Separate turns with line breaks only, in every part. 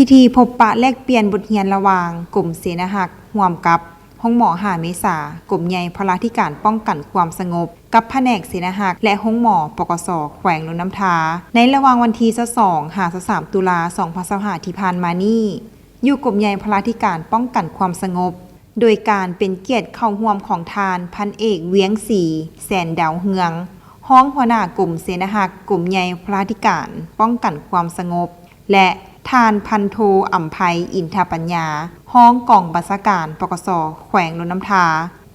พิธีพบปะแลกเปลี่ยนบทเรียนระหว่างกรมเสนาหักร่วมกับห้องหมอ5 เมษากรมใหญ่พลาธิการป้องกันความสงบกับแผนกเสนาหักและห้องหมอปกสแขวงนนน้ำทาในระหว่างวันที่2-3 ตุลา2025ที่ผ่านมานี้อยู่กรมใหญ่พลาธิการป้องกันความสงบโดยการเป็นเกียรติเข้าร่วมของทานพันเอกเวียงศรีแสนดาวเฮืองห้องหัวหน้ากรมเสนาหักกรมใหญ่พลาธิการป้องกันความสงบและทานพันโทอัมไพอินทปัญญาห้องกองบัญชาการปกสแขวงนนน้ำทา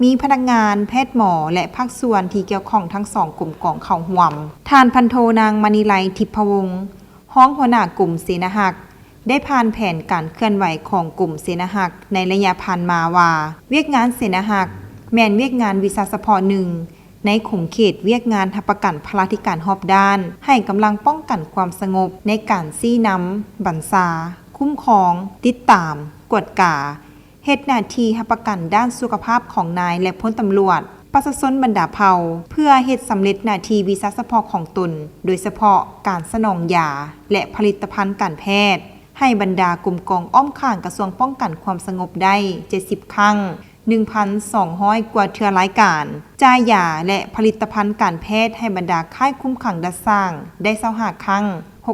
มีพนักงานแพทย์หมอและภาคส่วนที่เกี่ยวข้องทั้ง2กลุ่มกองเข้าร่วมทานพันโทนางมณีไลทิพวงศ์ห้องหัวหน้ากลุ่มเสนาหักได้ผ่านแผนการเคลื่อนไหวของกลุ่มเสนาหักในระยะผ่านมาว่าเวียกงานเสนาหักแม่นเวียกงานวิชาเฉพาะหนึ่งในขมเขตเวียกงานทับประกันพลาธิการหอบด้านให้กำลังป้องกันความสงบในการซี้นำบัญชาคุ้มครองติดตามกวดกาเฮ็ดหน้าที่ทับประกันด้านสุขภาพของนายและพลตำรวจประชาชนบรรดาเผ่าเพื่อเฮ็ดสำเร็จหน้าที่วิชาเฉพาะของตนโดยเฉพาะการสนองยาและผลิตภัณฑ์การแพทย์ให้บรรดากลุ่มกองอ้อมข้างกระทรวงป้องกันความสงบได้70ครั้ง1,200 กว่าเทื่อรายการจ่ายยาและผลิตภัณฑ์การแพทย์ให้บรรดาค่ายคุ้มขังดัดสร้างได้25ครั้ง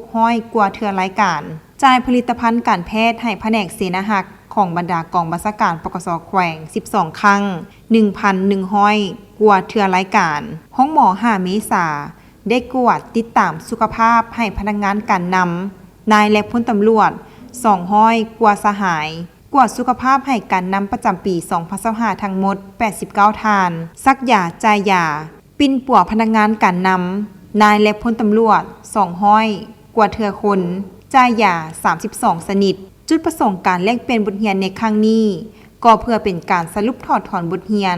600 กว่าเทื่อรายการจ่ายผลิตภัณฑ์การแพทย์ให้แผนกเสนาหักของบรรดากองบัญชาการปกสแขวง12ครั้ง 1,100 กว่าเทื่อรายการห้องหมอ5 เมษาได้กวดติดตามสุขภาพให้พนักงานการนำนายและพลตำรวจ200 กว่าสหายกวดสุขภาพให้การนำประจำปี2025ทั้งหมด89ทานซักยาจ่ายยาปินปัวพนักงานการนำนายและพลตำรวจ200 กว่าเทื่อคนจ่ายยา32ชนิดจุดประสงค์การแลกเปลี่ยนบทเรียนในครั้งนี้ก็เพื่อเป็นการสรุปถอดถอนบทเรียน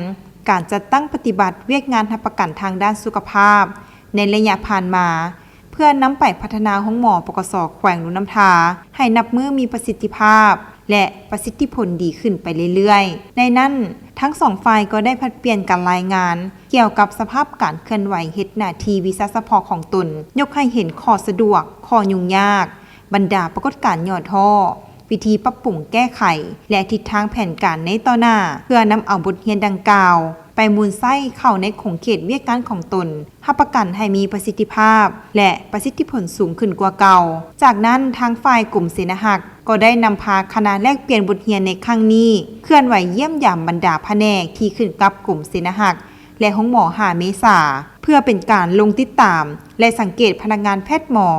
การจัดตั้งปฏิบัติเวียกงานทับประกันทางด้านสุขภาพในระยะผ่านมาเพื่อนำไปพัฒนาห้องหมอปกสแขวงนนน้ำทาให้นับมือมีประสิทธิภาพและประสิทธิผลดีขึ้นไปเรื่อยๆในนั้นทั้ง2ฝ่ายก็ได้ผลัดเปลี่ยนการรายงานเกี่ยวกับสภาพการเคลื่อนไหวเฮ็ดหน้าที่วิชาเฉพาะของตนยกให้เห็นข้อสะดวกข้อยุ่งยากบรรดาปรากฏการณ์ย่อท่อวิธีปรับปรุงแก้ไขและทิศทางแผนการในต่อหน้าเพื่อนำเอาบทเรียนดังกล่าวไปมูลไส้เข้าในขงเขตเวียกงานของตนรับประกันให้มีประสิทธิภาพและประสิทธิผลสูงขึ้นกว่าเก่าจากนั้นทางฝ่ายกลุ่มเสนาหักก็ได้นำพาคณะแลกเปลี่ยนบทเรียนในครั้งนี้เคลื่อนไหวเยี่ยมยามบรรดาแผนกที่ขึ้นกับกลุ่มเสนาหักและห้องหมอ5 เมษาเพื่อเป็นการลงติดตามและสังเกตพนักงานแพทย์หมอ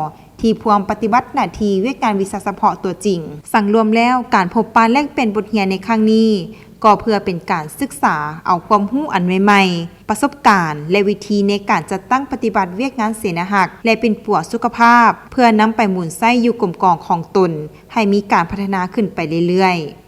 ที่พวงปฏิบัติหน้าที่เวียกงานวิชาเฉพาะตัวจริงสั่งรวมแล้วการพบปะแลกเปลี่ยนบทเรียนในครั้งนี้ก็เพื่อเป็นการศึกษาเอาความรู้อันใหม่ๆประสบการณ์และวิธีในการจัดตั้งปฏิบัติเวียกงานเสนาหักและเป็นปัวสุขภาพเพื่อนำไปหมุนไส้อยู่กลมกองของตนให้มีการพัฒนาขึ้นไปเรื่อยๆ